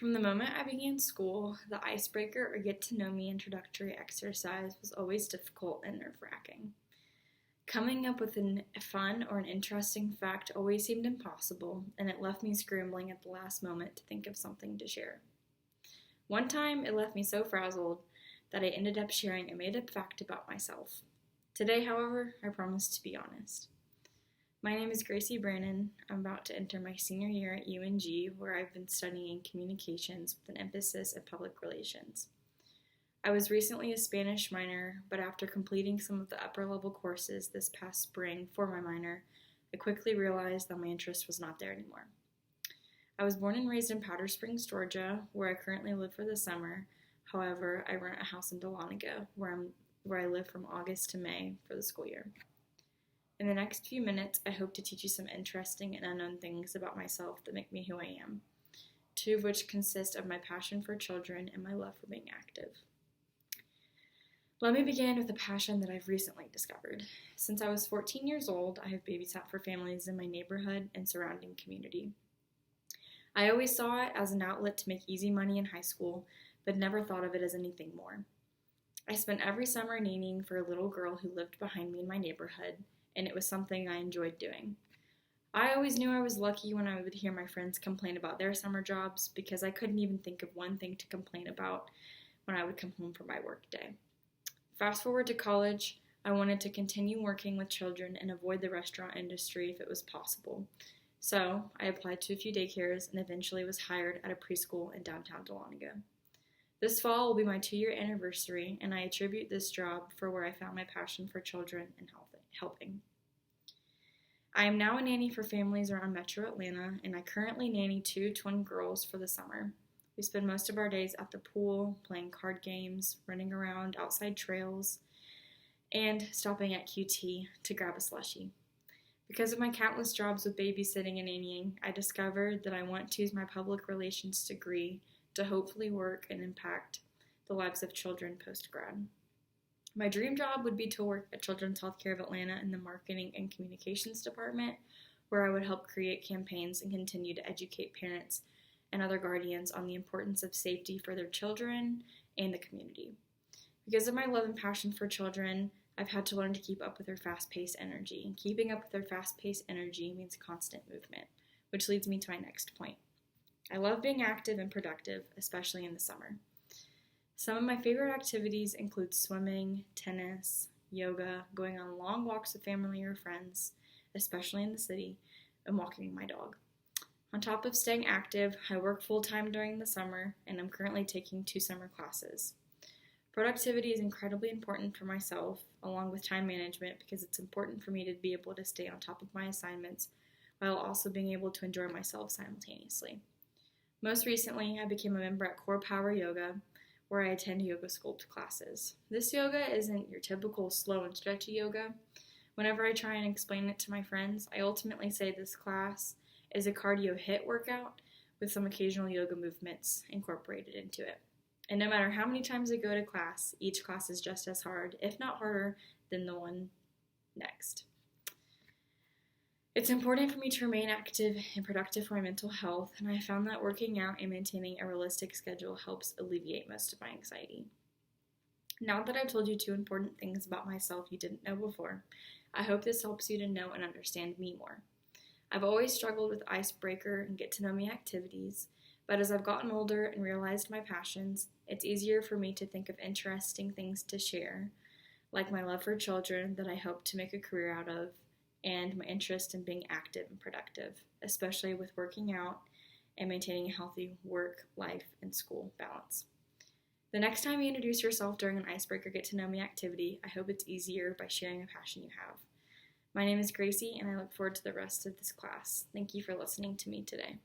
From the moment I began school, the icebreaker or get to know me introductory exercise was always difficult and nerve wracking. Coming up with a fun or an interesting fact always seemed impossible, and it left me scrambling at the last moment to think of something to share. One time, it left me so frazzled that I ended up sharing a made up fact about myself. Today, however, I promise to be honest. My name is Gracie Branon. I'm about to enter my senior year at UNG, where I've been studying communications with an emphasis in public relations. I was recently a Spanish minor, but after completing some of the upper level courses this past spring for my minor, I quickly realized that my interest was not there anymore. I was born and raised in Powder Springs, Georgia, where I currently live for the summer. However, I rent a house in Dahlonega, where I live from August to May for the school year. In the next few minutes, I hope to teach you some interesting and unknown things about myself that make me who I am, two of which consist of my passion for children and my love for being active. Let me begin with a passion that I've recently discovered. Since I was 14 years old, I have babysat for families in my neighborhood and surrounding community. I always saw it as an outlet to make easy money in high school, but never thought of it as anything more. I spent every summer nannying for a little girl who lived behind me in my neighborhood, and it was something I enjoyed doing. I always knew I was lucky when I would hear my friends complain about their summer jobs because I couldn't even think of one thing to complain about when I would come home from my work day. Fast forward to college, I wanted to continue working with children and avoid the restaurant industry if it was possible. So I applied to a few daycares and eventually was hired at a preschool in downtown Dahlonega. This fall will be my 2-year anniversary, and I attribute this job for where I found my passion for children and helping. I am now a nanny for families around Metro Atlanta, and I currently nanny 2 twin girls for the summer. We spend most of our days at the pool, playing card games, running around outside trails, and stopping at QT to grab a slushie. Because of my countless jobs with babysitting and nannying, I discovered that I want to use my public relations degree to hopefully work and impact the lives of children post-grad. My dream job would be to work at Children's Healthcare of Atlanta in the Marketing and Communications Department, where I would help create campaigns and continue to educate parents and other guardians on the importance of safety for their children and the community. Because of my love and passion for children, I've had to learn to keep up with their fast-paced energy, and keeping up with their fast-paced energy means constant movement, which leads me to my next point. I love being active and productive, especially in the summer. Some of my favorite activities include swimming, tennis, yoga, going on long walks with family or friends, especially in the city, and walking my dog. On top of staying active, I work full-time during the summer, and I'm currently taking 2 summer classes. Productivity is incredibly important for myself, along with time management, because it's important for me to be able to stay on top of my assignments while also being able to enjoy myself simultaneously. Most recently, I became a member at Core Power Yoga, where I attend yoga sculpt classes. This yoga isn't your typical slow and stretchy yoga. Whenever I try and explain it to my friends, I ultimately say this class is a cardio HIIT workout with some occasional yoga movements incorporated into it. And no matter how many times I go to class, each class is just as hard, if not harder, than the one next. It's important for me to remain active and productive for my mental health, and I found that working out and maintaining a realistic schedule helps alleviate most of my anxiety. Now that I've told you 2 important things about myself you didn't know before, I hope this helps you to know and understand me more. I've always struggled with icebreaker and get to know me activities, but as I've gotten older and realized my passions, it's easier for me to think of interesting things to share, like my love for children that I hope to make a career out of, and my interest in being active and productive, especially with working out and maintaining a healthy work, life, and school balance. The next time you introduce yourself during an icebreaker get to know me activity, I hope it's easier by sharing a passion you have. My name is Gracie, and I look forward to the rest of this class. Thank you for listening to me today.